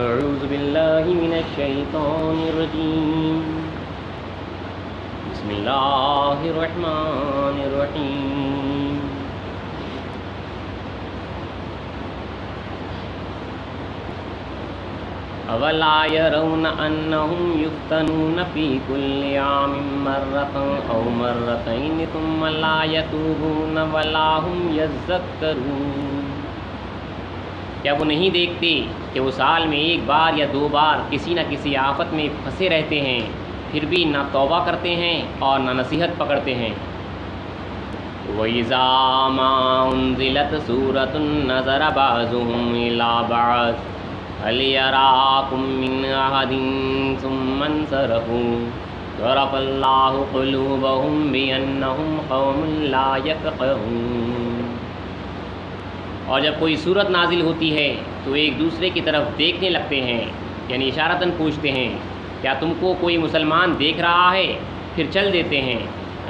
أعوذ بالله من الشيطان الرجيم بسم الله الرحمن الرحيم أولا يرون أنهم يفتنون في كل عام مرة أو مرتين ثم لا يتوبون ولا هم يذكرون۔ کیا وہ نہیں دیکھتے کہ وہ سال میں ایک بار یا دو بار کسی نہ کسی آفت میں پھنسے رہتے ہیں، پھر بھی نہ توبہ کرتے ہیں اور نہ نصیحت پکڑتے ہیں۔ وَإِذَا مَا أُنزِلَتْ سُورَةٌ نَظَرَ بَعْضُهُمْ إِلَىٰ بَعْضٍ هَلْ يَرَاكُم مِّنْ أَحَدٍ ثُمَّ انصَرَفُوا صَرَفَ اللَّهُ قُلُوبَهُم بِأَنَّهُمْ قَوْمٌ لَّا يَفْقَهُونَ۔ اور جب کوئی صورت نازل ہوتی ہے تو ایک دوسرے کی طرف دیکھنے لگتے ہیں، یعنی اشارتاً پوچھتے ہیں کیا تم کو کوئی مسلمان دیکھ رہا ہے، پھر چل دیتے ہیں۔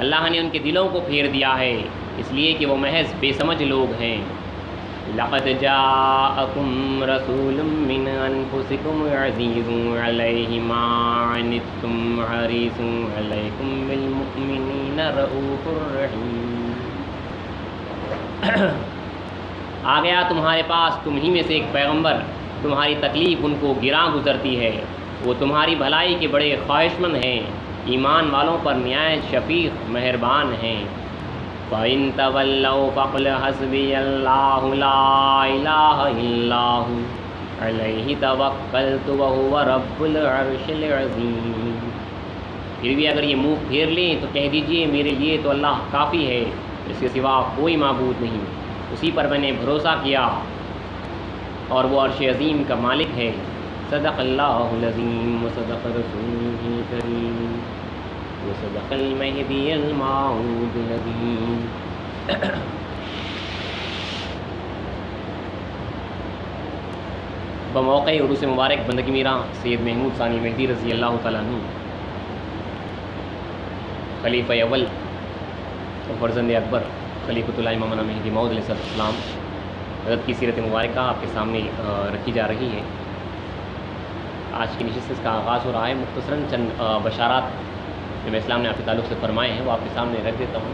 اللہ نے ان کے دلوں کو پھیر دیا ہے اس لیے کہ وہ محض بے سمجھ لوگ ہیں۔ لقد جاءکم رسول من انفسکم عزیز علیہ ما عنتم حریص علیکم بالمؤمنین رؤوف رحیم۔ آ گیا تمہارے پاس تم ہی میں سے ایک پیغمبر، تمہاری تکلیف ان کو گراں گزرتی ہے، وہ تمہاری بھلائی کے بڑے خواہش مند ہیں، ایمان والوں پر نہایت شفیق مہربان ہیں۔ فَإِن تَوَلَّوْا فَقُلْ حَسْبِيَ اللَّهُ لَا إِلَٰهَ إِلَّا هُوَ عَلَيْهِ تَوَكَّلْتُ وَهُوَ رَبُّ الْعَرْشِ الْعَظِيمِ۔ پھر بھی اگر یہ منہ پھیر لیں تو کہہ دیجئے میرے لیے تو اللہ کافی ہے، اس کے سوا کوئی معبود نہیں، اسی پر میں نے بھروسہ کیا اور وہ عرش عظیم کا مالک ہے۔ صدق اللہ العظیم وصدق رسولہ الکریم وصدق المہدی الموعود العظیم۔ بموقع عروس مبارک بندگی میرا سید محمود ثانی مہدی رضی اللہ تعالیٰ عنہ، خلیفہ اول اور فرزند اکبر خلیفۃ اللہ مولانا مہدی موعود علیہ السلام حضرت کی سیرت مبارکہ آپ کے سامنے رکھی جا رہی ہے۔ آج کی نشست کا آغاز ہو رہا ہے۔ مختصراً چند بشارات جو میں اسلام نے آپ کے تعلق سے فرمائے ہیں وہ آپ کے سامنے رکھ دیتا ہوں،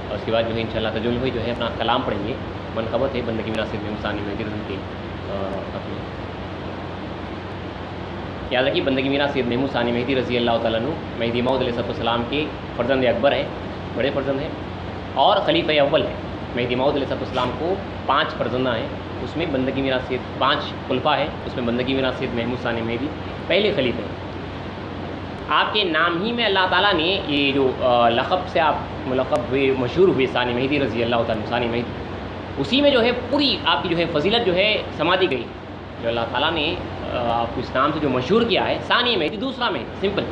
اور اس کے بعد جو ہے انشاءاللہ تجلی ہوئی جو ہے اپنا کلام پڑھیں گے۔ منقبت ہے بندگی میرا سید محمود ثانی مہدی رضی کی اپنی یاد رکھیے، بندگی میرا سید محمود ثانی مہدی رضی اللہ تعالیٰ عنہ مہدی موعود علیہ السلام کے فرزند اکبر ہیں، بڑے فرزند ہیں، اور خلیفہ اول ہے۔ مہدی موعود علیہ السلام کو 5 فرزندہ ہیں، اس میں بندگی میرا سید 5 خلفاء ہے، اس میں بندگی میرا سید محمود ثانی مہدی پہلے خلیفہ ہیں۔ آپ کے نام ہی میں اللہ تعالیٰ نے یہ جو لقب سے آپ ملقب ہوئے، مشہور ہوئے ثانی مہدی رضی اللہ تعالیٰ ثانی مہدی، اسی میں جو ہے پوری آپ کی جو ہے فضیلت جو ہے سما دی گئی، جو اللہ تعالیٰ نے آپ کو اس نام سے جو مشہور کیا ہے، ثانی مہدی، دوسرا مہدی، سمپل،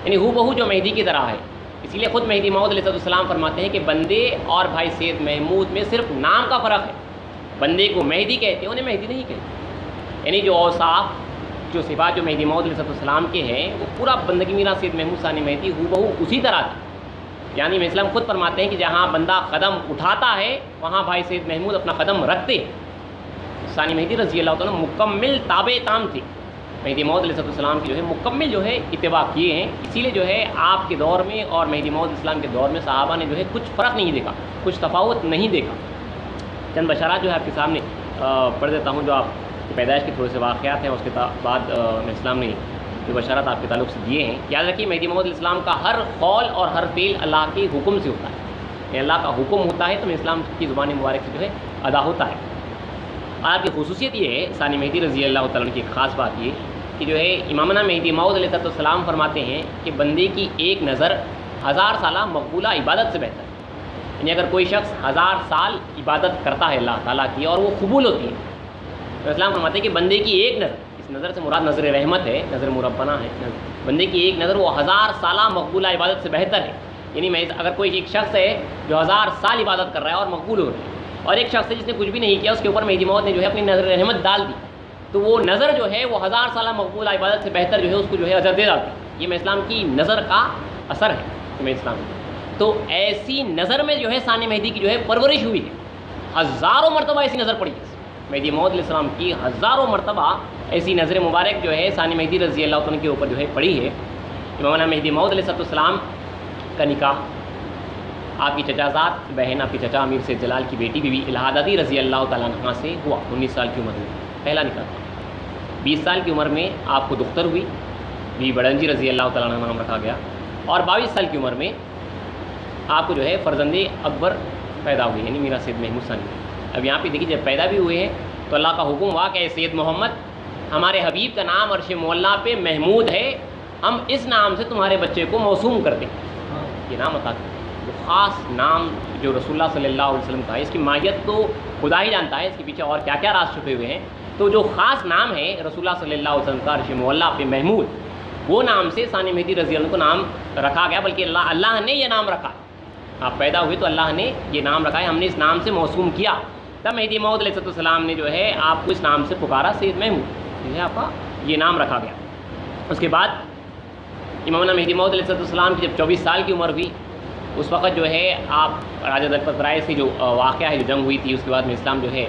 یعنی ہو بہو جو مہدی کی طرح ہے۔ اسی لیے خود مہدی موعود علیہ السلام فرماتے ہیں کہ بندے اور بھائی سید محمود میں صرف نام کا فرق ہے، بندے کو مہدی کہتے ہیں، انہیں مہدی نہیں کہتے، یعنی جو اوصاف جو صفات جو مہدی موعود علیہ السلام کے ہیں وہ پورا بندگی میرا سید محمود ثانی مہدی ہو بہو اسی طرح تھی۔ یعنی میں اسلام خود فرماتے ہیں کہ جہاں بندہ قدم اٹھاتا ہے وہاں بھائی سید محمود اپنا قدم رکھتے ہیں۔ ثانی مہدی رضی اللہ تعالیٰ مکمل تابع تام تھے، مہدی موعود علیہ السلام کی جو ہے مکمل جو ہے اتباع کیے ہیں۔ اسی لیے جو ہے آپ کے دور میں اور مہدی موعود السلام کے دور میں صحابہ نے جو ہے کچھ فرق نہیں دیکھا، کچھ تفاوت نہیں دیکھا۔ چند بشارات جو ہے آپ کے سامنے پڑھ دیتا ہوں، جو آپ کی پیدائش کے تھوڑے سے واقعات ہیں، اس کے بعد میں اسلام نے جو بشارات آپ کے تعلق سے دیے ہیں۔ یاد رکھیے مہدی موعود علیہ السلام کا ہر قول اور ہر فعل اللہ کے حکم سے ہوتا ہے، یعنی اللہ کا حکم ہوتا ہے تو میں اسلام کی زبان مبارک سے جو ہے ادا ہوتا ہے۔ اور آپ کی خصوصیت یہ ہے ثانی مہدی رضی اللہ تعالیٰ عنہ کی ایک خاص بات یہ کہ جو ہے امامنا مہدی موعود علیہ السلام فرماتے ہیں کہ بندے کی ایک نظر 1000 سالہ مقبولہ عبادت سے بہتر ہے، یعنی اگر کوئی شخص 1000 سال عبادت کرتا ہے اللہ تعالیٰ کی اور وہ قبول ہوتی ہے، تو اسلام فرماتے ہیں کہ بندے کی ایک نظر، اس نظر سے مراد نظر رحمت ہے، نظر مربنا ہے، بندے کی ایک نظر وہ 1000 سالہ مقبولہ عبادت سے بہتر ہے۔ یعنی اگر کوئی ایک شخص ہے جو 1000 سال عبادت کر رہا ہے اور مقبول ہو رہا ہے، اور ایک شخص ہے جس نے کچھ بھی نہیں کیا، اس کے اوپر مہدی موعود نے جو ہے اپنی نظر رحمت ڈال دی، تو وہ نظر جو ہے وہ 1000 سالہ مقبول عبادت سے بہتر جو ہے اس کو جو ہے اجر دے ڈالتی ہے۔ یہ میں اسلام کی نظر کا اثر ہے، میں اسلام تو ایسی نظر میں جو ہے ثانی مہدی کی جو ہے پرورش ہوئی ہے، ہزاروں مرتبہ ایسی نظر پڑی ہے، مہدی موعود علیہ السلام کی ہزاروں مرتبہ ایسی نظر مبارک جو ہے ثانی مہدی رضی اللہ عنہ کے اوپر جو ہے پڑی ہے۔ امام مہدی موعود علیہ السلام کا نکاح آپ کی چچا زاد بہن آپ کے چچا امیر سید جلال کی بیٹی بی بی الہادی رضی اللہ تعالیٰ عنہ سے ہوا 19 سال کی عمر میں، پہلا نکاح تھا۔ 20 سال کی عمر میں آپ کو دختر ہوئی، بی بڑنجی رضی اللہ تعالیٰ عنہ نام رکھا گیا، اور 22 سال کی عمر میں آپ کو جو ہے فرزند اکبر پیدا ہوئی، یعنی میرا سید محمود ثانی۔ اب یہاں پہ دیکھیے جب پیدا بھی ہوئے ہیں تو اللہ کا حکم ہوا کہ اے سید محمد، ہمارے حبیب کا نام عرش معلیٰ پہ محمود ہے، ہم اس نام سے تمہارے بچے کو موسوم کر دیں۔ یہ نام عطا کر، وہ خاص نام جو رسول اللہ صلی اللہ علیہ وسلم کا ہے، اس کی ماہیت تو خدا ہی جانتا ہے، اس کے پیچھے اور کیا کیا راز چھپے ہوئے ہیں۔ تو جو خاص نام ہے رسول اللہ صلی اللہ علیہ وسلم کا عرش معلیٰ پہ محمود، وہ نام سے ثانی مہدی رضی اللہ عنہ کو نام رکھا گیا، بلکہ اللہ نے یہ نام رکھا۔ آپ پیدا ہوئے تو اللہ نے یہ نام رکھا ہے، ہم نے اس نام سے موسوم کیا، تب مہدی موعود علیہ السلام نے جو ہے آپ کو اس نام سے پکارا، سید محمود جو ہے آپ کا یہ نام رکھا گیا۔ اس کے بعد امام مہدی موعود علیہ السلام کی جب 24 سال کی عمر ہوئی، اس وقت جو ہے آپ راجہ دلپت رائے سے جو واقعہ ہے، جو جنگ ہوئی تھی، اس کے بعد میں اسلام جو ہے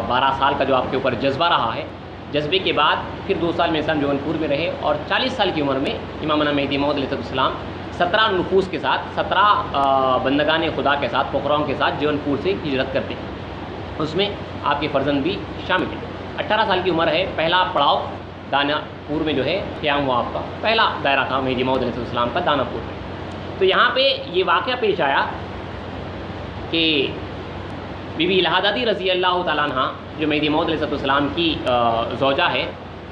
12 سال کا جو آپ کے اوپر جذبہ رہا ہے، جذبے کے بعد پھر 2 سال میں اسلام جون پور میں رہے، اور 40 سال کی عمر میں امام مہدی موعود علیہ السلام 17 نفوس کے ساتھ، 17 بندگان خدا کے ساتھ، فقراؤں کے ساتھ جون پور سے ہجرت کرتے ہیں۔ اس میں آپ کے فرزند بھی شامل ہیں۔ 18 سال کی عمر ہے، پہلا پڑاؤ دانا پور میں جو ہے قیام ہوا، آپ کا پہلا دائرہ تھا مہدی موعود علیہ السلام کا دانا پور میں۔ تو یہاں پہ یہ واقعہ پیش آیا کہ بی بی الہادی رضی اللہ تعالیٰ عنہ جو مہدی موعود علیہ السلام کی زوجہ ہے،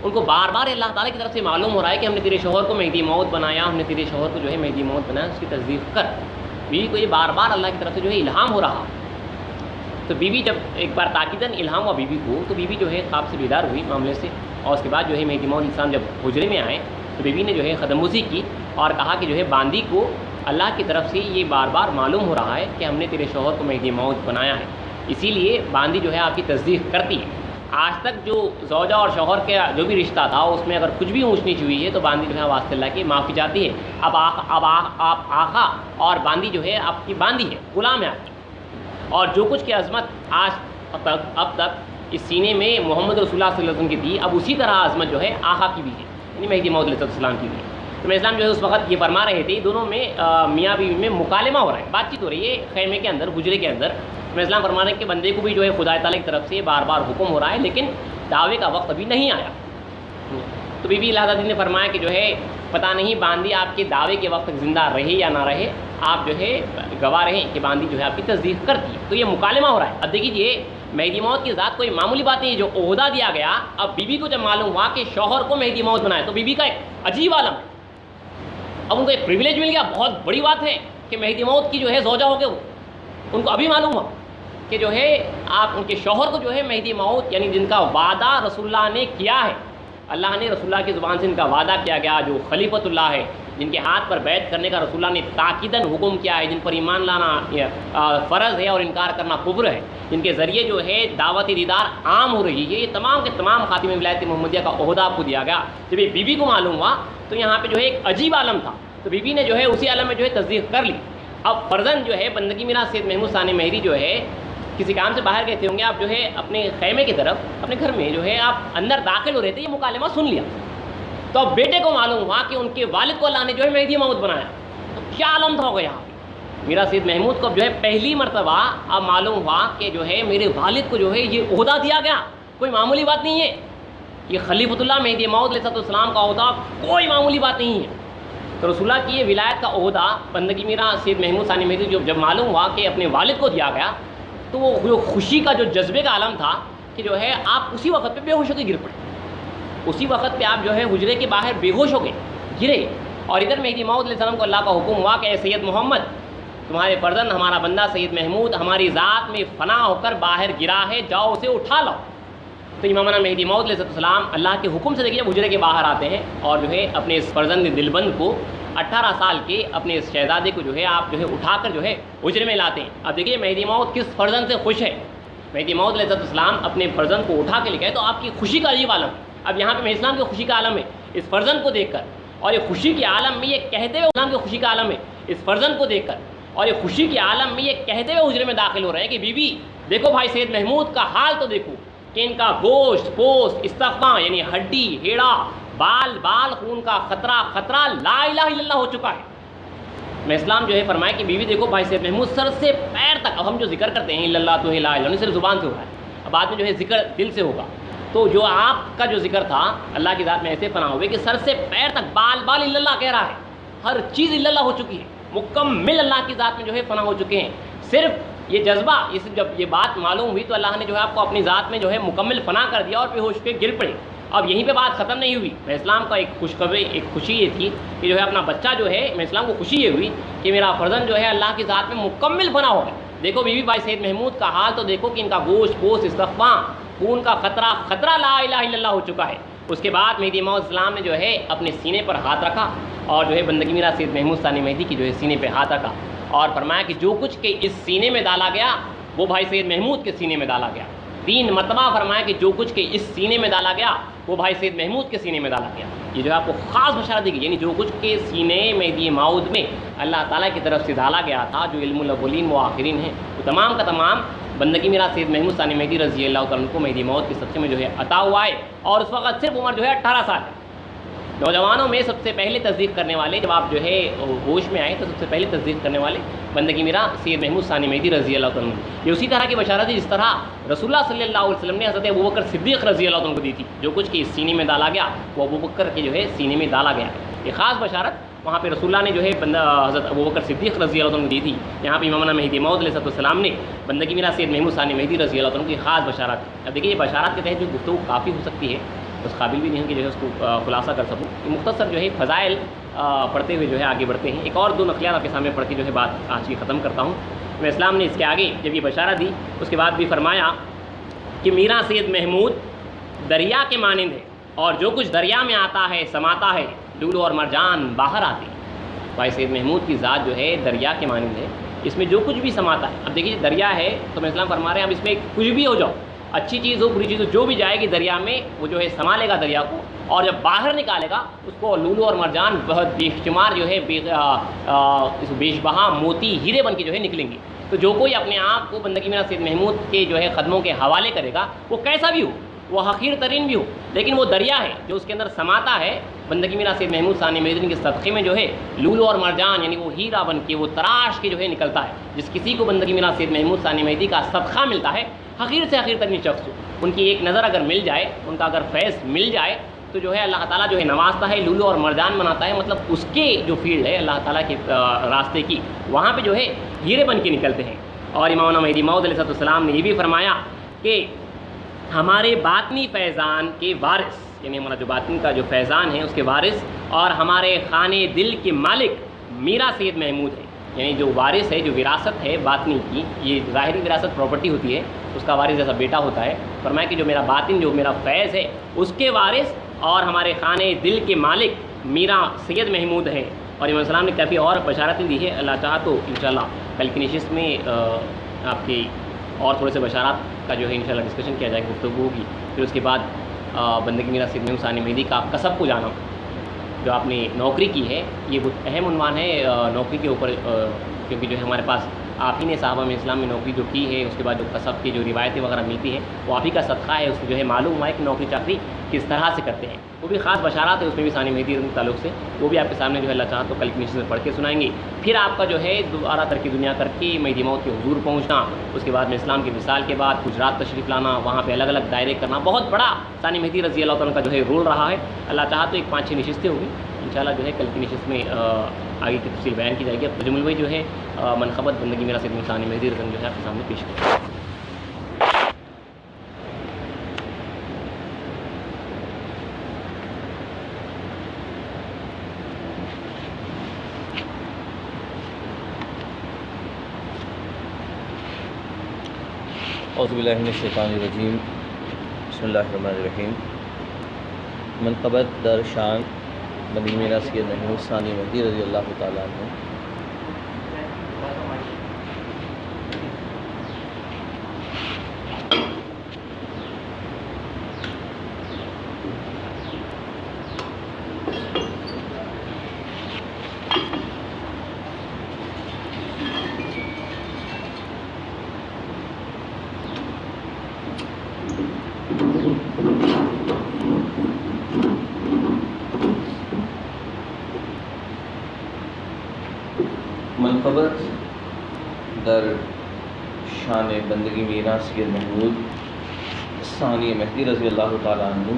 ان کو بار بار اللہ تعالیٰ کی طرف سے معلوم ہو رہا ہے کہ ہم نے تیرے شوہر کو مہدی موعود بنایا، ہم نے تیرے شوہر کو جو ہے مہدی موعود بنایا، اس کی تصدیق کر۔ بیوی کو یہ بار بار اللہ کی طرف سے جو ہے الہام ہو رہا۔ تو بیوی جب ایک بار تاکیداً الہام ہوا بیوی کو، تو بیوی جو ہے خواب سے بیدار ہوئی معاملے سے، اور اس کے بعد جو ہے مہدی موعود السلام جب حجرے میں آئے تو بیوی نے جو ہے خدم بوسی کی اور کہا کہ جو ہے باندی کو اللہ کی طرف سے یہ بار بار معلوم ہو رہا ہے کہ ہم نے تیرے شوہر کو مہدی موعود بنایا ہے، اسی لیے باندی جو ہے آپ کی تصدیق کرتی ہے۔ آج تک جو زوجہ اور شوہر کا جو بھی رشتہ تھا، اس میں اگر کچھ بھی اونچ نیچ ہوئی ہے تو باندی جو ہے واسطے اللہ کی معافی چاہتی ہے۔ اب آپ آقا اور باندی جو ہے آپ کی باندی ہے، غلام ہے آپ کی، اور جو کچھ کی عظمت آج اب تک اس سینے میں محمد رسول اللہ صلی اللہ علیہ وسلم کی تھی، اب اسی طرح عظمت جو ہے آقا کی بھی ہے، یعنی مہدی موعود علیہ السلام کی بھی ہے۔ تو میں اسلام جو ہے اس وقت یہ فرما رہے تھے، دونوں میں میاں بیوی میں مکالمہ ہو رہا ہے، بات چیت ہو رہی ہے خیمے کے اندر، حجرے کے اندر۔ میں اسلام فرما رہے ہیں کہ بندے کو بھی جو ہے خدا تعالیٰ کی طرف سے بار بار حکم ہو رہا ہے، لیکن دعوے کا وقت ابھی نہیں آیا۔ تو بی بی الہادی نے فرمایا کہ جو ہے پتہ نہیں باندی آپ کے دعوے کے وقت تک زندہ رہے یا نہ رہے، آپ جو ہے گواہ رہیں کہ باندی جو ہے آپ کی تصدیق کرتی ہے۔ تو یہ مکالمہ ہو رہا ہے۔ اب دیکھیے مہدی موعود کی ذات کوئی معمولی بات نہیں ہے، جو عہدہ دیا گیا، اب بیوی کو جب معلوم ہوا کہ شوہر کو مہدی موعود بنایا، تو بیوی کا ایک عجیب عالم ہے، اب ان کو ایک پریویلیج مل گیا، بہت بڑی بات ہے کہ مہدی موعود کی جو ہے زوجہ ہو گئے وہ، ان کو ابھی معلوم ہوا کہ جو ہے آپ ان کے شوہر کو جو ہے مہدی موعود، یعنی جن کا وعدہ رسول اللہ نے کیا ہے، اللہ نے رسول اللہ کی زبان سے ان کا وعدہ کیا گیا، جو خلیفۃ اللہ ہے، جن کے ہاتھ پر بیعت کرنے کا رسول اللہ نے تاکیداً حکم کیا ہے، جن پر ایمان لانا فرض ہے اور انکار کرنا کفر ہے، جن کے ذریعے جو ہے دعوت دیدار عام ہو رہی ہے، یہ تمام کے تمام خاتم ولایت محمدیہ کا عہدہ آپ کو دیا گیا۔ جب یہ بیوی کو معلوم ہوا تو یہاں پہ جو ہے ایک عجیب عالم تھا، تو بیوی نے جو ہے اسی عالم میں جو ہے تصدیق کر لی۔ اب فرزند جو ہے بندگی میرا سید محمود ثانی مہری جو ہے کسی کام سے باہر گئے تھے ہوں گے، آپ جو ہے اپنے خیمے کی طرف اپنے گھر میں جو ہے آپ اندر داخل ہو رہے تھے، یہ مکالمہ سن لیا، تو اب بیٹے کو معلوم ہوا کہ ان کے والد کو اللہ نے جو ہے مہدی موعود بنایا، تو کیا عالم تھا ہوگا یہاں میرا سید محمود کو اب جو ہے پہلی مرتبہ اب معلوم ہوا کہ جو ہے میرے والد کو جو ہے یہ عہدہ دیا گیا، کوئی معمولی بات نہیں ہے، یہ خلیفۃ اللہ مہدی موعود علیہ السلام کا عہدہ کوئی معمولی بات نہیں ہے۔ تو رسول اللہ کی یہ ولایت کا عہدہ بندگی میرا سید محمود ثانی مہری جب معلوم ہوا کہ اپنے والد کو دیا گیا، تو وہ جو خوشی کا جو جذبے کا عالم تھا کہ جو ہے آپ اسی وقت پہ بے ہوش ہو کے گر پڑے، اسی وقت پہ آپ جو ہے حجرے کے باہر بے ہوش ہو گئے، گرے، اور ادھر مہدی موعود علیہ السلام کو اللہ کا حکم ہوا کہ اے سید محمد، تمہارے فرزند ہمارا بندہ سید محمود ہماری ذات میں فنا ہو کر باہر گرا ہے، جاؤ اسے اٹھا لاؤ۔ تو امامنا مہدی موعود علیہ السلام اللہ کے حکم سے دیکھیے حجرے کے باہر آتے ہیں اور جو ہے اپنے اس فرزند دلبند کو 18 سال کے اپنے اس شہزادے کو جو ہے آپ جو ہے اٹھا کر جو ہے حجرے میں لاتے ہیں۔ اب دیکھیے مہدی موعود کس فرزند سے خوش ہے، مہدی موعود علیہ السلام اپنے فرزند کو اٹھا کے لے گئے، تو آپ کی خوشی کا عجیب عالم۔ اب یہاں پہ اسلام کی خوشی کا عالم ہے اس فرزند کو دیکھ کر، اور یہ خوشی کے عالم میں یہ کہتے ہوئے اسلام کی خوشی کا عالم ہے اس فرزند کو دیکھ کر، اور یہ خوشی کے عالم میں یہ کہتے ہوئے حجرے میں داخل ہو رہے ہیں کہ بی بی دیکھو بھائی سید محمود کا حال تو دیکھو، کہ ان کا گوشت پوست استخوان یعنی ہڈی ہیڑا بال بال خون کا خطرہ خطرہ لا الہ الا اللہ ہو چکا ہے۔ میں اسلام جو ہے فرمایا کہ بیوی دیکھو بھائی سید محمود سر سے پیر تک، اب ہم جو ذکر کرتے ہیں اللہ تو لا الہ صرف زبان سے ہو رہا ہے، اب بعد میں جو ہے ذکر دل سے ہوگا، تو جو آپ کا جو ذکر تھا اللہ کی ذات میں ایسے فنا ہوئے کہ سر سے پیر تک بال بال اللہ کہہ رہا ہے، ہر چیز اللہ ہو چکی ہے، مکمل اللہ کی ذات میں جو ہے فنا ہو چکے ہیں۔ صرف یہ جذبہ جب یہ بات معلوم ہوئی تو اللہ نے جو ہے آپ کو اپنی ذات میں جو ہے مکمل فنا کر دیا اور بے ہوش پہ گر پڑے۔ اب یہیں پہ بات ختم نہیں ہوئی، میں اسلام کا ایک خوشخبری ایک خوشی یہ تھی کہ جو ہے اپنا بچہ جو ہے میں اسلام کو خوشی یہ ہوئی کہ میرا فرزند جو ہے اللہ کی ذات میں مکمل فنا ہو گیا۔ دیکھو بی بی بھائی سید محمود کا حال تو دیکھو کہ ان کا گوشت پوست استخوان خون کا خطرہ خطرہ لا الہ الا اللہ ہو چکا ہے۔ اس کے بعد مہدی موعود السلام نے جو ہے اپنے سینے پر ہاتھ رکھا اور جو ہے بندگی میرا سید محمود ثانی مہدی کی جو ہے سینے پہ ہاتھ رکھا اور فرمایا کہ جو کچھ کہ اس سینے میں ڈالا گیا وہ بھائی سید محمود کے سینے میں ڈالا گیا۔ 3 مرتبہ فرمایا کہ جو کچھ کہ اس سینے میں ڈالا گیا وہ بھائی سید محمود کے سینے میں ڈالا گیا۔ یہ جو ہے آپ کو خاص بشارت دی گئی، یعنی جو کچھ کے سینے مہدی موعود میں اللہ تعالیٰ کی طرف سے ڈالا گیا تھا، جو علم الاولین و آخرین ہیں، وہ تمام کا تمام بندگی میرا سید محمود ثانی مہدی رضی اللہ تعالیٰ عنہ کو مہدی موعود کے صدقے میں جو ہے عطا ہوا ہے، اور اس وقت صرف عمر جو ہے 18 سال ہے۔ نوجوانوں میں سب سے پہلے تصدیق کرنے والے جب آپ جو ہے ہوش میں آئے تو سب سے پہلے تصدیق کرنے والے بندگی میرا سید محمود ثانی مہدی رضی اللہ تعالیٰ عنہ۔ یہ اسی طرح کی بشارت ہے جس طرح رسول اللہ صلی اللہ علیہ وسلم نے حضرت ابوبکر صدیق رضی اللہ عنہ کو دی تھی، جو کچھ کہ اس سینے میں ڈالا گیا وہ ابوبکر کے جو ہے سینے میں ڈالا گیا۔ یہ خاص بشارت وہاں پہ رسول اللہ نے جو ہے حضرت ابوبکر صدیق رضی اللہ عنہ کو دی تھی، یہاں پہ امامنا مہدی موعود علیہ السلام نے بندگی میرا سید محمود ثانی مہدی رضی اللہ عنہ کی خاص بشارت۔ اب دیکھیے یہ بشارت کے تحت جو گفتگو کافی ہو سکتی ہے، اس قابل بھی نہیں ہے کہ جو ہے اس کو خلاصہ کر سکوں۔ مختصر جو ہے فضائل پڑھتے ہوئے جو ہے آگے بڑھتے ہیں۔ ایک اور 2 نقلیات آپ کے سامنے پڑھ کے جو ہے بات آج کی ختم کرتا ہوں۔ میں اسلام نے اس کے آگے جب یہ بشارت دی اس کے بعد بھی فرمایا کہ میرا سید محمود دریا کے مانند ہے، اور جو کچھ دریا میں آتا ہے سماتا ہے، لولو اور مرجان باہر آتے ہیں۔ بھائی سید محمود کی ذات جو ہے دریا کے مانند ہے، اس میں جو کچھ بھی سماتا ہے۔ اب دیکھیے دریا ہے تو میں اسلام فرما رہے ہیں اب اس میں کچھ بھی ہو جاؤ، اچھی چیز ہو بری چیز ہو، جو بھی جائے گی دریا میں وہ جو ہے سما لے گا دریا کو، اور جب باہر نکالے گا اس کو لولو اور مرجان بہت بے شمار جو ہے بیش بہا موتی ہیرے بن کے جو ہے نکلیں گے۔ تو جو کوئی اپنے آپ کو بندگی میرا سید محمود کے جو ہے قدموں کے حوالے کرے گا، وہ کیسا بھی ہو، وہ حقیر ترین بھی ہو، لیکن وہ دریا ہے جو اس کے اندر سماتا ہے۔ بندگی میرا سید محمود ثانی مہدی کے صدقے میں جو ہے لولو اور مرجان یعنی وہ ہیرا بن کے وہ تراش کے جو ہے نکلتا ہے۔ جس کسی کو بندگی میرا سید محمود ثانی مہدی کا صدقہ ملتا ہے، حقیر سے حقیر ترین شخص ہو، ان کی ایک نظر اگر مل جائے، ان کا اگر فیض مل جائے تو جو ہے اللہ تعالیٰ جو ہے نوازتا ہے، لولو اور مرجان بناتا ہے، مطلب اس کے جو فیلڈ ہے اللہ تعالیٰ کے راستے کی، وہاں پہ جو ہے ہیرے بن کے نکلتے ہیں۔ اور امامنا مہدی موعود علیہ السلام نے یہ بھی فرمایا کہ ہمارے باطنی فیضان کے وارث، یعنی ہمارا جو باطن کا جو فیضان ہے اس کے وارث اور ہمارے خانے دل کے مالک میرا سید محمود ہے۔ یعنی جو وارث ہے، جو وراثت ہے باطنی کی، یہ ظاہری وراثت پراپرٹی ہوتی ہے، اس کا وارث جیسا بیٹا ہوتا ہے، فرمایا کہ جو میرا باطن جو میرا فیض ہے اس کے وارث اور ہمارے خانے دل کے مالک میرا سید محمود ہے۔ اور امام السلام نے کافی اور بشارتیں دی ہے، اللہ چاہا تو انشاءاللہ کل کی نشست میں آپ کی اور تھوڑے سے بشارات کا جو ہے انشاءاللہ ڈسکشن کیا جائے گا، گفتگو ہوگی۔ پھر اس کے بعد بندگی میرا سید محمود ثانی مہدی کا کسب کو جانا، جو آپ نے نوکری کی ہے، یہ بہت اہم عنوان ہے نوکری کے اوپر، کیونکہ جو ہے ہمارے پاس آپ ہی نے صحابہ میں اسلام میں نوکری جو کی ہے، اس کے بعد جو کسب کی جو روایتیں وغیرہ ملتی ہیں وہ آپ ہی کا صدقہ ہے، اس کو جو ہے معلوم ہوا ہے کہ نوکری چاکری کس طرح سے کرتے ہیں، وہ بھی خاص بشارات ہے اس میں بھی ثانی مہدی کے تعلق سے، وہ بھی آپ کے سامنے جو ہے اللہ چاہا تو کل کی نشست میں پڑھ کے سنائیں گے۔ پھر آپ کا جو ہے دوبارہ ترک دنیا کر کے مہدی موعود کے حضور پہنچنا، اس کے بعد میں اسلام کے وصال کے بعد گجرات تشریف لانا، وہاں پہ الگ الگ دائرے کرنا، بہت بڑا ثانی مہدی رضی اللہ تعالیٰ کا جو ہے رول رہا ہے۔ اللہ چاہا تو ایک 5-6 نشستیں ہوگی انشاءاللہ، جو ہے کل کی نشست میں آگے کی تفصیل بیان کی جائے گی۔ اب ترجمہ الوحی جو ہے منقبت بندگی میرا سید محمود ثانی مہدی رضی اللہ جو ہے آپ کے سامنے پیش کریں۔ اعوذ باللہ من الشیطان الرجیم، بسم اللہ الرحمن الرحیم۔ منقبت در شان بندگی میرا سید محمود ثانی مہدی رضی اللہ تعالیٰ عنہ۔ منقبت در شان بندگی میرا سید محمود ثانی مہدی رضی اللہ تعالیٰ عنہ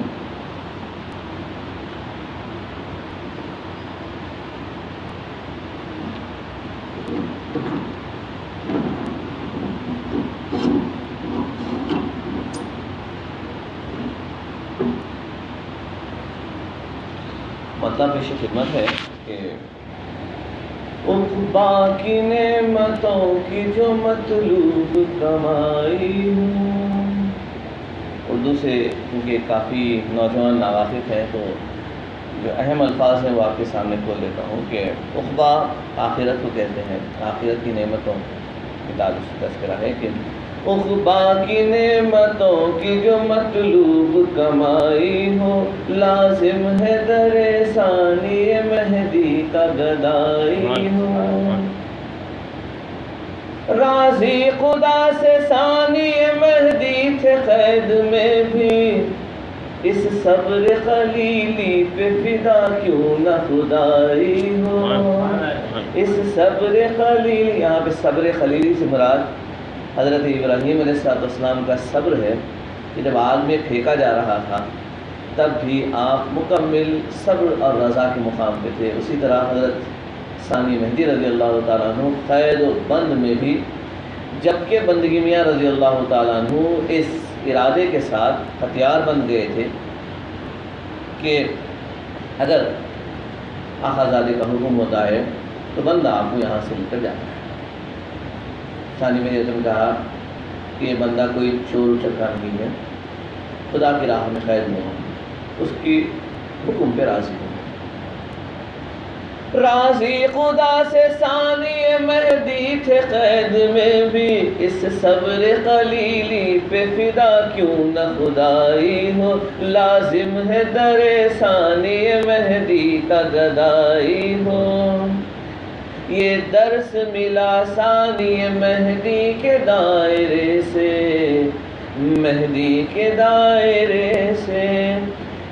مطلب پیش خدمت ہے کہ عقبا کی نعمتوں کی جو مطلوب کمائی ہوں. اردو سے کیونکہ کافی نوجوان ناواقف ہیں تو جو اہم الفاظ ہیں وہ آپ کے سامنے کھول دیتا ہوں کہ عقبا آخرت کو کہتے ہیں. آخرت کی نعمتوں کے تعلق سے تذکرہ ہے کہ عقبا کی نعمتوں کی جو مطلوب کمائی ہو لازم ہے در ثانی مہدی کا گدائی ہو. راضی خدا سے ثانی مہدی تھے قید میں بھی اس صبر خلیلی پہ فدا کیوں نہ خدائی ہو. اس صبر خلیلی، یہاں پہ صبر خلیلی سے مراد حضرت ابراہیم علیہ السلام کا صبر ہے کہ جب آگ میں پھینکا جا رہا تھا تب بھی آپ مکمل صبر اور رضا کے مقام پہ تھے. اسی طرح حضرت ثانی مہدی رضی اللہ تعالیٰ عنہ قید و بند میں بھی، جبکہ بندگی میاں رضی اللہ تعالیٰ عنہ اس ارادے کے ساتھ ہتھیار بن گئے تھے کہ اگر آقازادے کا حکم ہوتا ہے تو بندہ آپ کو یہاں سے لے کر جاتا ہے. ثانی مہدی نے کہا کہ یہ بندہ کوئی چور چکا نہیں ہے، خدا کی راہ میں قید میں ہو، اس کی حکم پہ راضی ہو. راضی خدا سے ثانی مہدی تھے قید میں بھی اس صبر قلیلی پہ فدا کیوں نہ خدائی ہو. لازم ہے در ثانی مہدی کا گدائی ہو. یہ درس ملا ثانی مہدی کے دائرے سے، مہدی کے دائرے سے.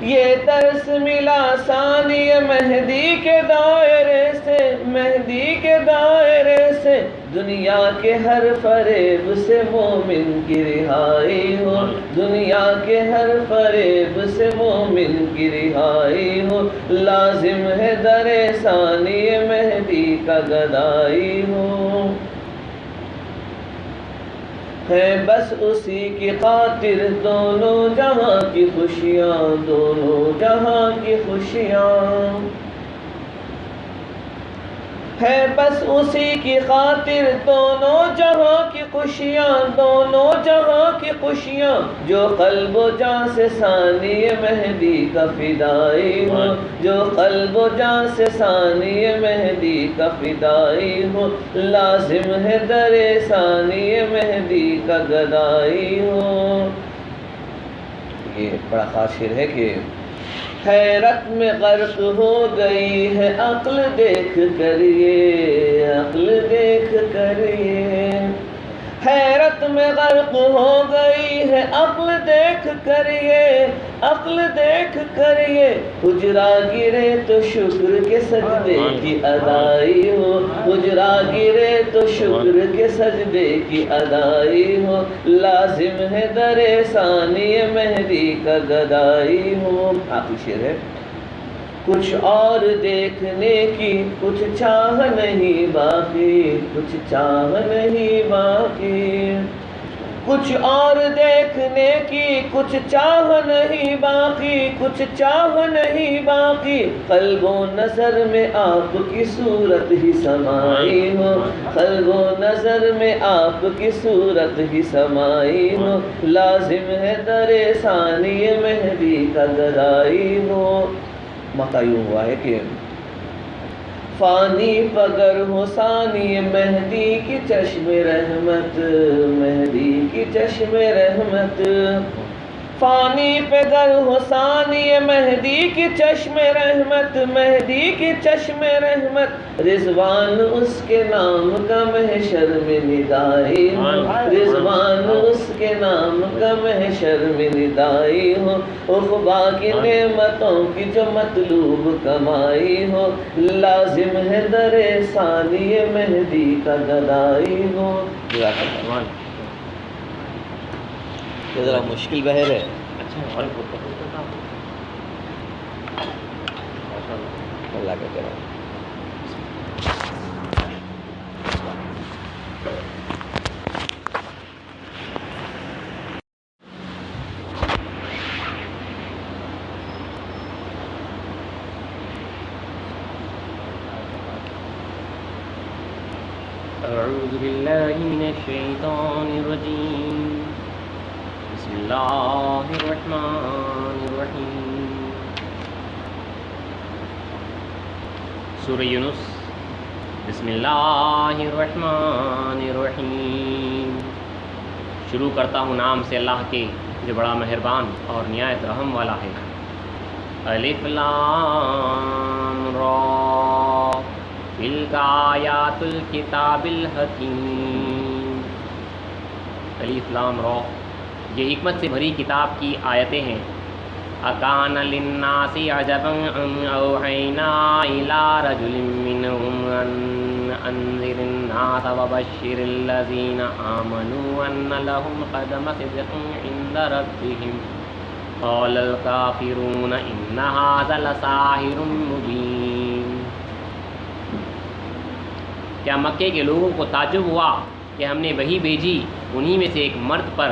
یہ درس ملا ثانی مہدی کے دائرے سے، مہدی کے دائرے سے. دنیا کے ہر فریب سے مومن کی رہائی ہو، دنیا کے ہر فریب سے مومن کی رہائی ہو. لازم ہے در ثانی مہدی کا گدائی ہو. ہے بس اسی کی خاطر دونوں جہاں کی خوشیاں، دونوں جہاں کی خوشیاں. ہے بس اسی کی خاطر دونوں جہاں کی خوشیاں، دونوں جہاں کی خوشیاں. جو قلب و جان سے ثانی مہدی کا فدائی ہو، جو قلب و جان سے ثانی مہدی کا فدائی ہو. لازم ہے در ثانی مہدی کا گدائی ہو. یہ بڑا خاص شعر ہے کہ حیرت میں غرق ہو گئی ہے عقل دیکھ کر یہ، عقل دیکھ کر یہ. حیرت میں غرق ہو گئی ہے عقل دیکھ کر یہ، عقل دیکھ کر یہ. حجرا گرے تو شکر کے سجدے کی ادائی ہو، حجرا گرے تو شکر کے سجدے کی ادائی ہو. لازم ہے در ثانی مہدی کا گدائی ہو. آخری شعر ہے. کچھ اور دیکھنے کی کچھ چاہ نہیں باقی، کچھ چاہ نہیں باقی. کچھ اور دیکھنے کی کچھ چاہ نہیں باقی، کچھ چاہ نہیں باقی. قلب و نظر میں آپ کی صورت ہی سمائی ہو، قلب و نظر میں آپ کی صورت ہی سمائی ہو. لازم ہے در ثانی مہدی کا گدائی ہو. مقطع یوں ہوا ہے کہ فانی پگر ہو ثانی مہدی کی چشم رحمت، مہدی کی چشم رحمت. فانی پہ گر حسانی مہدی کی چشم رحمت، مہدی کی چشم رحمت، رضوان اس کے نام کا محشر میں ندائی ہو، رضوان اس کے نام کا محشر میں ندائی ہو، عقبا کی نعمتوں کی جو مطلوب کمائی ہو، لازم ہے در ثانی مہدی کا گدائی ہو۔ یہ ذرا مشکل بحر ہے، اللہ کا کرم۔ اعوذ باللہ من الشیطان الرجیم، بسم اللہ الرحمن الرحیم۔ سورہ یونس، بسم اللہ الرحمن الرحیم۔ شروع کرتا ہوں نام سے اللہ کے جو بڑا مہربان اور نہایت رحم والا ہے۔ الف لام را، تلک آیات الکتاب الحکیم۔ الف لام را، یہ حکمت سے بھری کتاب کی آیتیں ہیں۔ اکان للناس عجبا ان اوحینا الی رجل منہم ان انذر الناس وبشر الذین آمنوا ان لهم قدم صدق عند ربهم قال الکافرون ان ھذا لساحر مبین۔ کیا مکے کے لوگوں کو تعجب ہوا کہ ہم نے وحی بھیجی انہی میں سے ایک مرد پر،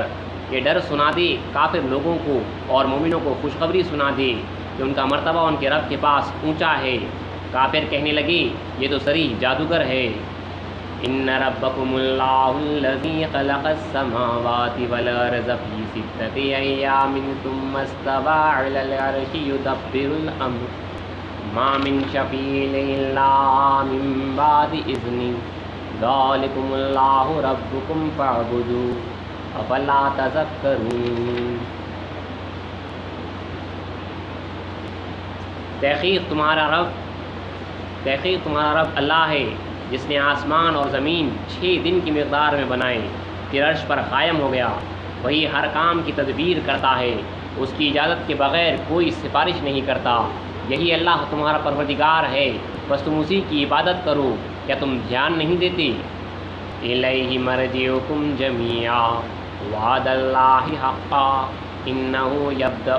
یہ ڈر سنا دے کافر لوگوں کو اور مومنوں کو خوشخبری سنا دے کہ ان کا مرتبہ ان کے رب کے پاس اونچا ہے۔ کافر کہنے لگے یہ تو صریح جادوگر ہے۔ ان ربکم اللہ الذی خلق السماوات والارض فی ستۃ ایام ثم استوی علی العرش یدبر الامر ما من شفیع الا من بعد اذنہ ذالکم اللہ ربکم فاعبدوہ افلا تذکرون۔ تحقیق تمہارا رب اللہ ہے جس نے آسمان اور زمین 6 دن کی مقدار میں بنائے، پھر عرش پر قائم ہو گیا۔ وہی ہر کام کی تدبیر کرتا ہے، اس کی اجازت کے بغیر کوئی سفارش نہیں کرتا۔ یہی اللہ تمہارا پروردگار ہے، بس تم اسی کی عبادت کرو، کیا تم دھیان نہیں دیتے؟ الیہ مرجعکم جمیعا وعد اللہ حقا انہ یبدأ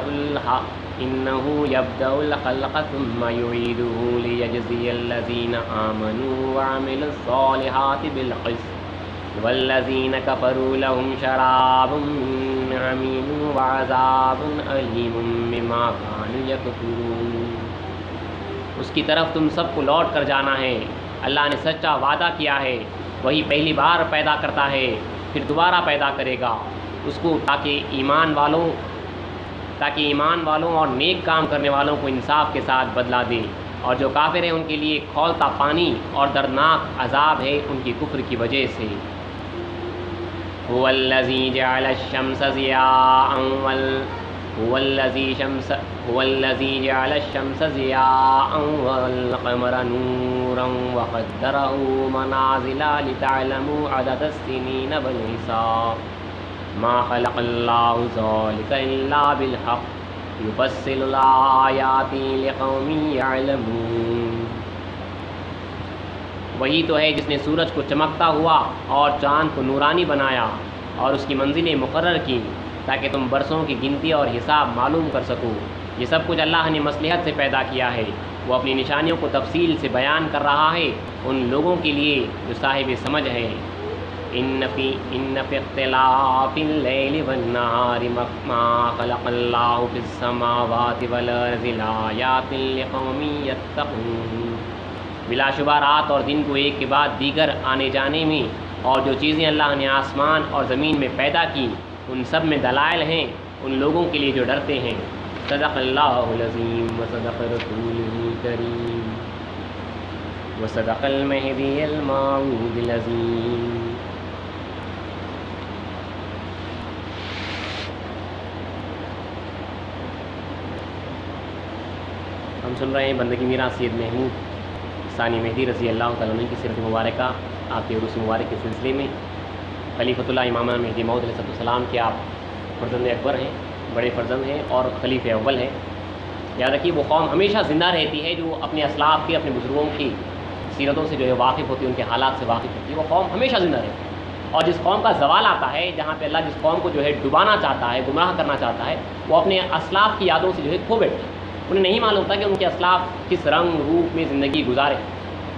الخلق ثم یعیدہ لیجزی الذین آمنوا وعملوا الصالحات بالقسط والذین کفروا لهم شراب من حمیم وعذاب علیم بما کانوا یکفرون۔ اس کی طرف تم سب کو لوٹ کر جانا ہے۔ اللہ نے سچا وعدہ کیا ہے، وہی پہلی بار پیدا کرتا ہے پھر دوبارہ پیدا کرے گا اس کو تاکہ ایمان والوں اور نیک کام کرنے والوں کو انصاف کے ساتھ بدلہ دے، اور جو کافر ہیں ان کے لیے کھولتا پانی اور دردناک عذاب ہے ان کی کفر کی وجہ سے۔ هو الذی جعل الشمس ضیاء والقمر نورا وقدره منازل لتعلموا عدد السنین والحساب ما خلق اللہ ذلک الا بالحق یفصل الآیات لقوم یعلمون۔ وہی تو ہے جس نے سورج کو چمکتا ہوا اور چاند کو نورانی بنایا اور اس کی منزلیں مقرر کی تاکہ تم برسوں کی گنتی اور حساب معلوم کر سکو۔ یہ سب کچھ اللہ نے مصلحت سے پیدا کیا ہے، وہ اپنی نشانیوں کو تفصیل سے بیان کر رہا ہے ان لوگوں کے لیے جو صاحب سمجھ ہے۔ ان فی اختلاف اللیل والنہار ما خلق اللہ فی السماوات والارض لآیات لقوم یتقون۔ بلا شبہ رات اور دن کو ایک کے بعد دیگر آنے جانے میں اور جو چیزیں اللہ نے آسمان اور زمین میں پیدا کی ان سب میں دلائل ہیں ان لوگوں کے لیے جو ڈرتے ہیں۔ صدق اللہ العظیم وصدق رسولہ الکریم وصدق المہدی الموعود العظیم۔ ہم سن رہے ہیں بندگی میراث سید محمود ثانی مہدی رضی اللہ تعالیٰ عنہ کی سیرت مبارکہ، آپ کے عروس مبارک کے سلسلے میں۔ خلیفۃ اللہ امام مہدی موعود علیہ السلام کے آپ فرزند اکبر ہیں، بڑے فرزند ہیں اور خلیفہ اول ہیں۔ یاد رکھیے وہ قوم ہمیشہ زندہ رہتی ہے جو اپنے اسلاف کے، اپنے بزرگوں کی سیرتوں سے جو ہے واقف ہوتی ہے، ان کے حالات سے واقف ہوتی ہے، وہ قوم ہمیشہ زندہ رہتی ہے۔ اور جس قوم کا زوال آتا ہے، جہاں پہ اللہ جس قوم کو جو ہے ڈبانا چاہتا ہے، گمراہ کرنا چاہتا ہے، وہ اپنے اسلاف کی یادوں سے جو ہے کھو بیٹھتے ہیں۔ انہیں نہیں معلوم ہوتا کہ ان کے اسلاف کس رنگ روپ میں زندگی گزارے۔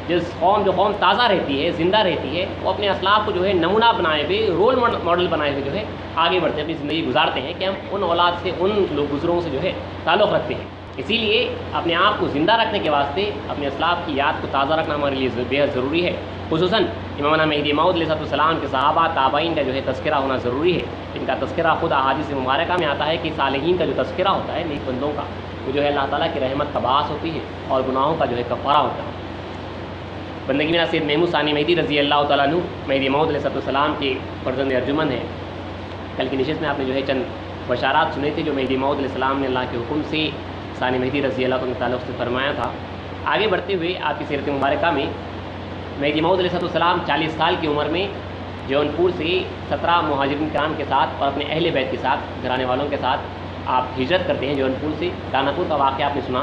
جو قوم تازہ رہتی ہے، زندہ رہتی ہے، وہ اپنے اسلاف کو جو ہے نمونہ بنائے ہوئے، رول ماڈل بنائے ہوئے جو ہے آگے بڑھتے ہیں، اپنی زندگی گزارتے ہیں کہ ہم ان اولاد سے، ان لوگ بزرگوں سے جو ہے تعلق رکھتے ہیں۔ اسی لیے اپنے آپ کو زندہ رکھنے کے واسطے اپنے اسلاف کی یاد کو تازہ رکھنا ہمارے لیے بے حد ضروری ہے۔ خصوصاً امام مہدی موعود علیہ السلام کے صحابہ تابعین کا جو ہے تذکرہ ہونا ضروری ہے۔ ان کا تذکرہ خود احادیث مبارکہ میں آتا ہے کہ صالحین کا جو تذکرہ ہوتا ہے، نیک بندوں کا، وہ جو ہے اللہ تعالیٰ کی رحمت کا باعث ہوتی ہے اور گناہوں کا جو ہے کفارہ ہوتا ہے۔ بندگی میراث سید محمود ثانی مہدی رضی اللہ تعالیٰ عنہ مہدی موعود علیہ السلام کے فرزند ارجمند ہیں۔ کل کی نشست میں آپ نے جو ہے چند بشارات سنے تھے جو مہدی موعود علیہ السلام نے اللہ کے حکم سے ثانی مہدی رضی اللہ عنہ کے تعلق سے فرمایا تھا۔ آگے بڑھتے ہوئے آپ کی سیرت مبارکہ میں مہدی موعود علیہ السلام 40 سال کی عمر میں جون پور سے 17 مہاجرین کرام کے ساتھ اور اپنے اہل بیت کے ساتھ، گھرانے والوں کے ساتھ آپ ہجرت کرتے ہیں جون پور سے۔ دانا پور کا واقعہ آپ نے سنا۔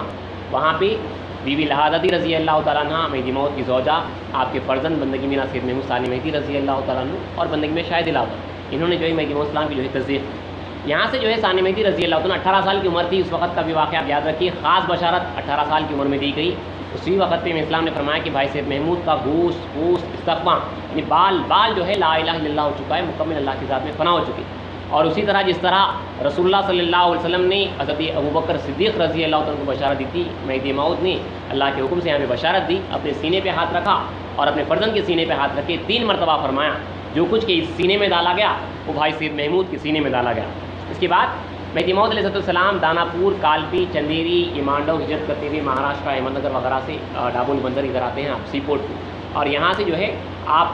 وہاں پہ بی بی لہادتی رضی اللہ تعالیٰ عنہ مہدی موعود کی زوجہ، آپ کے فرزند بندگی میراث سید محمود ثانی مہدی رضی اللہ تعالیٰ عنہ اور بندگی میں شاہد الاول، انہوں نے جو ہے مہدی موعود السلام کی جو ہے تصدیق کی۔ یہاں سے جو ہے ثانی مہدی رضی اللہ عنہ 18 سال کی عمر تھی، اس وقت کا بھی واقعہ آپ یاد رکھیے۔ خاص بشارت 18 سال کی عمر میں دی گئی۔ اسی وقت پہ اسلام نے فرمایا کہ بھائی سید محمود کا گوشت پوست استقباں یعنی بال جو ہے لا الہ الا اللہ ہو چکا ہے، مکمل اللہ کی ذات میں فنا ہو چکی۔ اور اسی طرح جس طرح رسول اللہ صلی اللہ علیہ وسلم نے حضرت ابوبکر صدیق رضی اللہ عنہ کو بشارت دی تھی، مہدی موعود نے اللہ کے حکم سے یہاں پہ بشارت دی، اپنے سینے پہ ہاتھ رکھا اور اپنے فرزند کے سینے پہ ہاتھ رکھے 3 مرتبہ فرمایا جو کچھ کے اس سینے میں ڈالا گیا وہ بھائی سید محمود کے سینے میں ڈالا گیا۔ اس کے بعد مہدی موعود علیہ السلام دانا پور، کالپی، چندیری، ایمانڈو ہجرت کرتے ہوئے مہاراشٹر، احمد نگر وغیرہ سے ڈابول بندر ادھر آتے ہیں آپ سی پورٹ کو، اور یہاں سے جو ہے آپ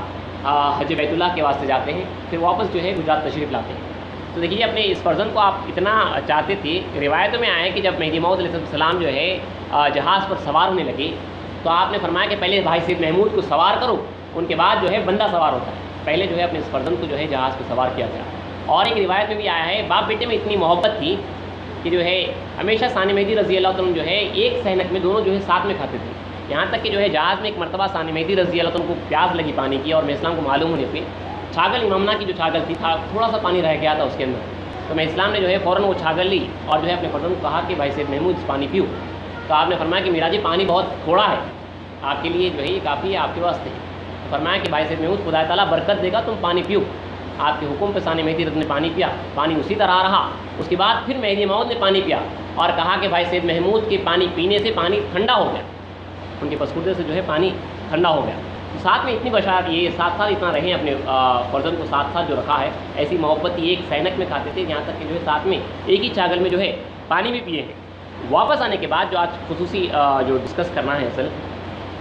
حج بیت اللہ کے واسطے جاتے ہیں، پھر واپس جو ہے گجرات تشریف لاتے ہیں۔ تو دیکھیے اپنے اس فرزند کو آپ اتنا چاہتے تھے، روایتوں میں آیا ہے کہ جب مہدی موعود علیہ السلام جو ہے جہاز پر سوار ہونے لگے تو آپ نے فرمایا کہ پہلے بھائی سید محمود کو سوار کرو، ان کے بعد جو ہے بندہ سوار ہوتا ہے، پہلے جو ہے اپنے اس فرزند کو جو ہے جہاز پہ سوار کیا گیا۔ اور ایک روایت میں بھی آیا ہے باپ بیٹے میں اتنی محبت تھی کہ جو ہے ہمیشہ ثانی مہدی رضی اللہ عنہ جو ہے ایک صحنت میں دونوں جو ہے ساتھ میں کھاتے تھے، یہاں تک کہ جو ہے جہاز میں ایک مرتبہ ثانی مہدی رضی اللہ عنہ کو پیاس لگی پانی کی، اور میں اسلام کو معلوم ہونے پہ چھاگل امامنا کی جو چھاگل تھی تھوڑا سا پانی رہ گیا تھا اس کے اندر، تو میں اسلام نے جو ہے فوراً وہ چھاگل لی اور جو ہے اپنے فرزند کو کہا کہ بھائی سید محمود پانی پیو، تو آپ نے فرمایا کہ میرا جی پانی بہت تھوڑا ہے، آپ کے لیے جو ہے یہ کافی ہے، آپ کے واسطے۔ تو فرمایا کہ بھائی سید محمود خدا تعالیٰ برکت دے گا، تم پانی پیو۔ آپ کے حکم پہ ثانی مہدی نے پانی پیا، پانی اسی طرح رہا۔ اس کے بعد پھر مہدی موعود نے پانی پیا اور کہا کہ بھائی سید محمود کے پانی پینے سے پانی ٹھنڈا ہو گیا، ان کے پسکردے سے جو ہے پانی ٹھنڈا ہو گیا۔ تو ساتھ میں اتنی بشارت، یہ ساتھ ساتھ اتنا رہے اپنے فرزند کو ساتھ ساتھ جو رکھا ہے، ایسی محبت یہ ایک سینک میں کھاتے تھے یہاں تک کہ جو ہے ساتھ میں ایک ہی چھاگل میں جو ہے پانی بھی پیے ہیں۔ واپس آنے کے بعد جو آج خصوصی جو ڈسکس کرنا ہے اصل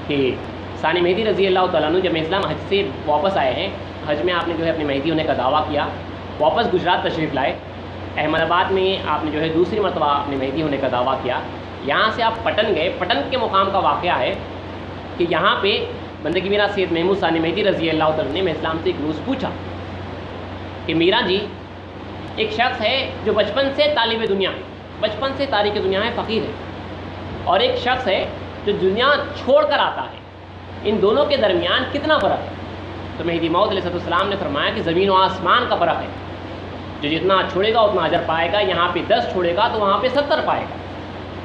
کہ ثانی مہدی رضی اللہ تعالیٰ عنہ جب اسلام حج سے واپس آئے ہیں، حج میں آپ نے جو ہے اپنی مہدی ہونے کا دعویٰ کیا، واپس گجرات تشریف لائے، احمد آباد میں آپ نے جو ہے دوسری مرتبہ اپنے مہدی ہونے کا دعویٰ کیا، یہاں سے آپ پٹن گئے۔ پٹن کے مقام کا واقعہ ہے کہ یہاں پہ بندگی میراث سید محمود ثانی مہدی رضی اللہ تعالیٰ نے اسلام سے ایک روز پوچھا کہ میرا جی ایک شخص ہے جو بچپن سے طالب دنیا ہے، بچپن سے تاریخ دنیا ہے، فقیر ہے، اور ایک شخص ہے جو دنیا چھوڑ کر آتا ہے، ان دونوں کے درمیان کتنا فرق ہے؟ تو مہدی موعود علیہ السلام نے فرمایا کہ زمین و آسمان کا فرق ہے، جو جتنا چھوڑے گا اتنا اجر پائے گا، یہاں پہ 10 چھوڑے گا تو وہاں پہ 70 پائے گا۔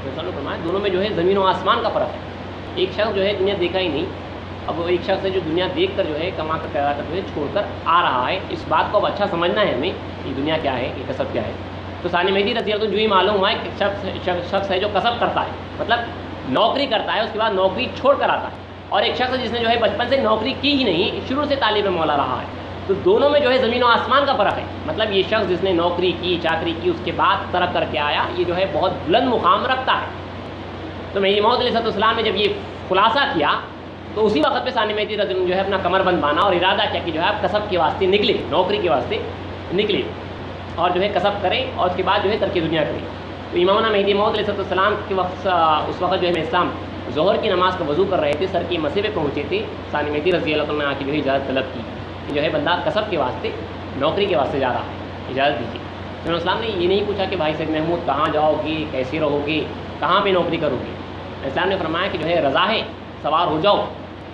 تو فرمایا دونوں میں جو ہے زمین و آسمان کا فرق ہے۔ ایک شخص جو ہے دنیا دیکھا ہی نہیں، اب وہ ایک شخص ہے جو دنیا دیکھ کر جو ہے کما کر پیدا کر جو ہے چھوڑ کر آ رہا ہے، اس بات کو اب اچھا سمجھنا ہے ہمیں کہ دنیا کیا ہے، یہ کسب کیا ہے۔ تو ثانی مہدی رضی اللہ عنہ جو ہی معلوم ہوا ہے کہ شخص ہے جو کسب کرتا ہے، مطلب نوکری کرتا ہے، اس کے بعد نوکری چھوڑ کر آتا ہے، اور ایک شخص جس نے جو ہے بچپن سے نوکری کی ہی نہیں، شروع سے طالب مولا رہا ہے۔ تو دونوں میں جو ہے زمین و آسمان کا فرق ہے، مطلب یہ شخص جس نے نوکری کی، چاکری کی، اس کے بعد ترک کر کے آیا، یہ جو ہے بہت بلند مقام رکھتا ہے۔ تو مہدی موعود علیہ السلام نے جب یہ خلاصہ کیا تو اسی وقت پہ ثانی مہدی رضی اللہ عنہ جو ہے اپنا کمر بند بانا اور ارادہ کیا کہ جو ہے آپ کسب کے واسطے نکلے، نوکری کے واسطے نکلے اور جو ہے کسب کریں اور اس کے بعد جو ہے ترک دنیا کریں۔ تو امامنا مہدی موعود علیہ السلام کے وقت اس وقت جو ہے اسلام ظہر کی نماز کا وضو کر رہے تھے، سر کی مسئلے پہ پہنچے تھے، ثانی مہدی رضی اللہ عنہ نے آ کے جو ہے اجازت طلب کی کہ جو ہے بندہ کسب کے واسطے نوکری کے واسطے جا رہا ہے، اجازت دیجیے۔ تو اسلام نے یہ نہیں پوچھا کہ بھائی سید محمود کہاں جاؤ گے، کیسے رہو گے، کہاں پہ نوکری کرو گے۔ اسلام نے فرمایا کہ جو ہے رضا ہے سوار ہو جاؤ،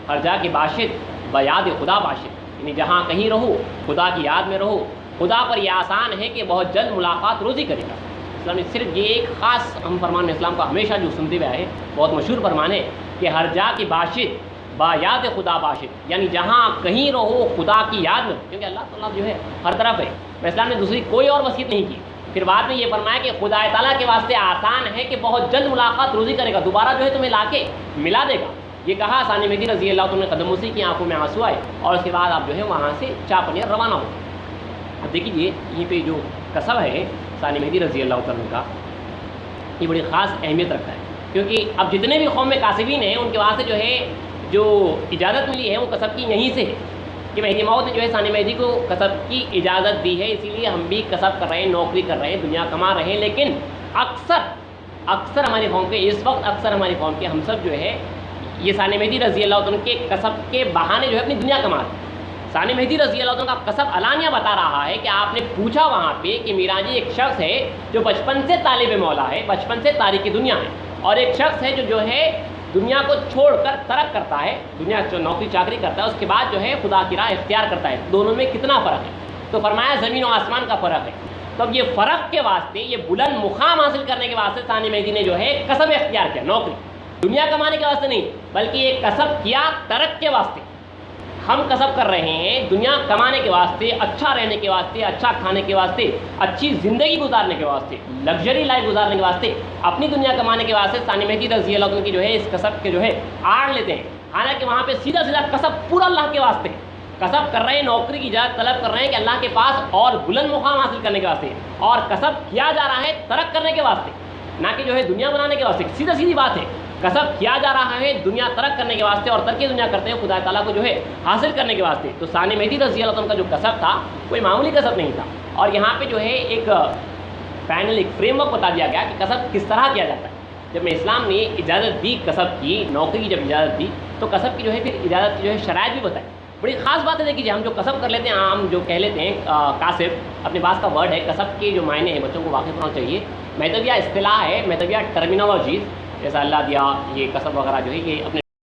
ہر جا کے باشد بیاد خدا باشد، یعنی جہاں کہیں رہو خدا کی یاد میں رہو، خدا پر یہ آسان ہے کہ بہت جلد ملاقات روزی کرے گا۔ اسلام نے صرف یہ ایک خاص ہم فرمان اسلام کا ہمیشہ جو سنتے ہوئے آئے، بہت مشہور فرمان ہے کہ ہر جا کی باشد با یاد خدا باشد، یعنی جہاں کہیں رہو خدا کی یاد میں، کیونکہ اللہ تعالیٰ جو ہے ہر طرف ہے۔ اسلام نے دوسری کوئی اور وصیت نہیں کی۔ پھر بعد میں یہ فرمایا کہ خدا تعالیٰ کے واسطے آسان ہے کہ بہت جلد ملاقات روزی کرے گا، دوبارہ جو ہے تمہیں لا کے ملا دے گا۔ یہ کہا ثانی مہدی رضی اللہ عنہ نے قدم اسی کی آنکھوں میں آنسو آئے، اور اس کے بعد آپ جو ہے وہاں سے چاپنیا روانہ ہو۔ اب دیکھیے یہیں پہ جو کسب ہے ثانی مہدی رضی اللہ عنہ کا، یہ بڑی خاص اہمیت رکھتا ہے، کیونکہ اب جتنے بھی قوم میں کاسبین ہیں ان کے واسطے جو ہے جو اجازت ملی ہے وہ کسب کی یہیں سے ہے کہ مہدی موعود نے جو ہے ثانی مہدی کو کسب کی اجازت دی ہے، اسی لیے ہم بھی کسب کر رہے ہیں، نوکری کر رہے ہیں، دنیا کما رہے ہیں۔ لیکن اکثر ہماری قوم کے اس وقت اکثر ہماری قوم کے ہم سب جو ہے یہ ثانی مہدی رضی اللہ عنہ کے کسب کے بہانے جو ہے اپنی دنیا کما رہے ہیں۔ ثانی مہدی رضی اللہ عنہ کا کسب علانیہ بتا رہا ہے کہ آپ نے پوچھا وہاں پہ کہ میرا جی ایک شخص ہے جو بچپن سے طالب مولا ہے، بچپن سے تاریخ دنیا ہے، اور ایک شخص ہے جو ہے دنیا کو چھوڑ کر ترک کرتا ہے، دنیا جو نوکری چاکری کرتا ہے اس کے بعد جو ہے خدا کی راہ اختیار کرتا ہے، دونوں میں کتنا فرق ہے؟ تو فرمایا زمین و آسمان کا فرق ہے۔ تو اب یہ فرق کے واسطے، یہ بلند مقام حاصل کرنے کے واسطے ثانی مہدی نے جو ہے کسب اختیار کیا، نوکری دنیا کمانے کے واسطے نہیں، بلکہ یہ کسب کیا ترک کے واسطے۔ ہم کسب کر رہے ہیں دنیا کمانے کے واسطے، اچھا رہنے کے واسطے، اچھا کھانے کے واسطے، اچھی زندگی گزارنے کے واسطے، لگژری لائف گزارنے کے واسطے، اپنی دنیا کمانے کے واسطے ثانی مہدی رضی اللہ عنہ کی جو ہے اس کسب کے جو ہے آڑ لیتے ہیں، حالانکہ وہاں پہ سیدھا کسب پورا اللہ کے واسطے کسب کر رہے ہیں، نوکری کی اجازت طلب کر رہے ہیں کہ اللہ کے پاس اور بلند مقام حاصل کرنے کے واسطے، اور کسب کیا جا رہا ہے ترک کرنے کے واسطے، نہ کہ جو ہے دنیا بنانے کے واسطے۔ سیدھی بات ہے، کسب کیا جا رہا ہے دنیا ترک کرنے کے واسطے، اور ترک دنیا کرتے ہیں خدا تعالیٰ کو جو ہے حاصل کرنے کے واسطے۔ تو ثانی مہدی رضی اللہ عنہ کا جو کسب تھا کوئی معمولی کسب نہیں تھا، اور یہاں پہ جو ہے ایک پینل، ایک فریم ورک بتا دیا گیا کہ کسب کس طرح کیا جاتا ہے۔ جب میں اسلام نے اجازت دی کسب کی، نوکری کی جب اجازت دی تو کسب کی جو ہے پھر اجازت کی جو ہے شرائط بھی بتائی۔ بڑی خاص بات ہے، دیکھیے ہم جو کسب کر لیتے ہیں، عام جو کہہ لیتے ہیں کاسب، اپنے پاس کا ورڈ ہے، کسب کے جو معنی ہیں بچوں کو واقف ہونا چاہیے۔ مہتویہ اصطلاح ہے، مہتویہ ٹرمینالوجیز، جیسا اللہ دیا، یہ کسب وغیرہ جو ہے یہ اپنے